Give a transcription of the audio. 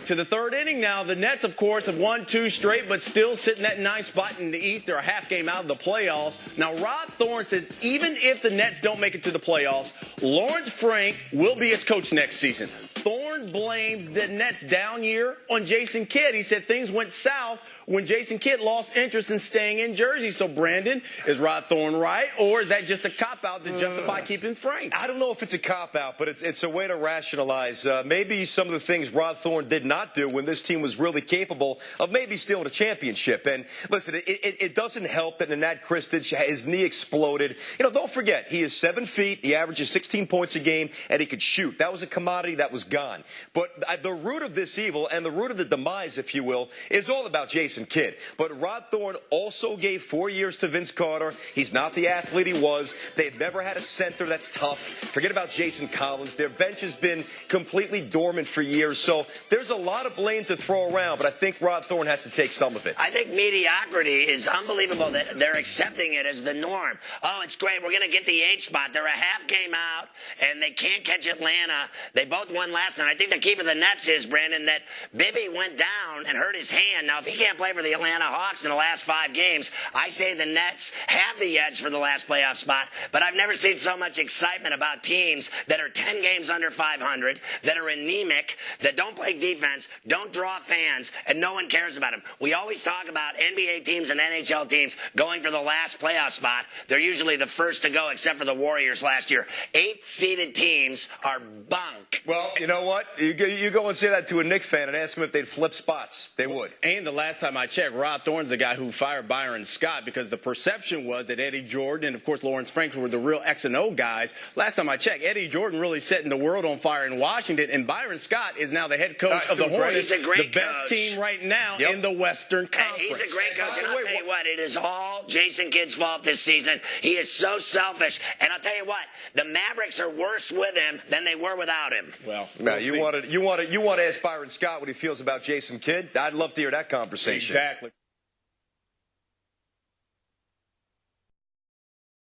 to the third inning now. The Nets, of course, have won 2 straight, but still sitting at 9th spot in the East. They're a half game out of the playoffs. Now, Rod Thorne says even if the Nets don't make it to the playoffs, Lawrence Frank will be his coach next season. Thorne blames the Nets' down year on Jason Kidd. He said things went south when Jason Kidd lost interest in staying in Jersey. So, Brandon, is Rod Thorne right, or is that just a cop-out to justify keeping Frank? I don't know if it's a cop-out, but it's a way to rationalize maybe some of the things Rod Thorne did not do when this team was really capable of maybe stealing a championship. And listen, it doesn't help that Nenad Kristic, his knee exploded. You know, don't forget, he is 7 feet, he averages 16 points a game, and he could shoot. That was a commodity that was gone. But the root of this evil and the root of the demise, if you will, is all about Jason Kidd. But Rod Thorne also gave 4 years to Vince Carter. He's not the athlete he was. They've never had a center that's tough. Forget about Jason Collins. Their bench has been completely dormant for years. So there's a lot of blame to throw around, but I think Rod Thorne has to take some of it. I think mediocrity is unbelievable that they're accepting it as the norm. Oh, it's great. We're going to get the 8th spot. They're a half game out, and they can't catch Atlanta. They both won last night. I think the key for the Nets is, Brandon, that Bibby went down and hurt his hand. Now, if he can't play for the Atlanta Hawks in the last 5 games, I say the Nets have the edge for the last playoff spot, but I've never seen so much excitement about teams that are 10 games under 500, that are anemic, that don't play defense, don't draw fans, and no one cares about them. We always talk about NBA teams and NHL teams going for the last playoff spot. They're usually the first to go, except for the Warriors last year. 8th-seeded teams are bunk. Well, you know what? You go and say that to a Knicks fan and ask them if they'd flip spots. They would. And the last time I checked, Rod Thorne's the guy who fired Byron Scott because the perception was that Eddie Jordan and, of course, Lawrence Frank were the real X and O guys. Last time I checked, Eddie Jordan really setting the world on fire in Washington, and Byron Scott is now the head coach of the Hornets, he's a great the best team right now in the Western Conference. He's a great coach, and I'll tell you what, it is all Jason Kidd's fault this season. He is so selfish, and I'll tell you what, the Mavericks are worse with him than they were without him. Well, you want to ask Byron Scott what he feels about Jason Kidd? I'd love to hear that conversation. Exactly.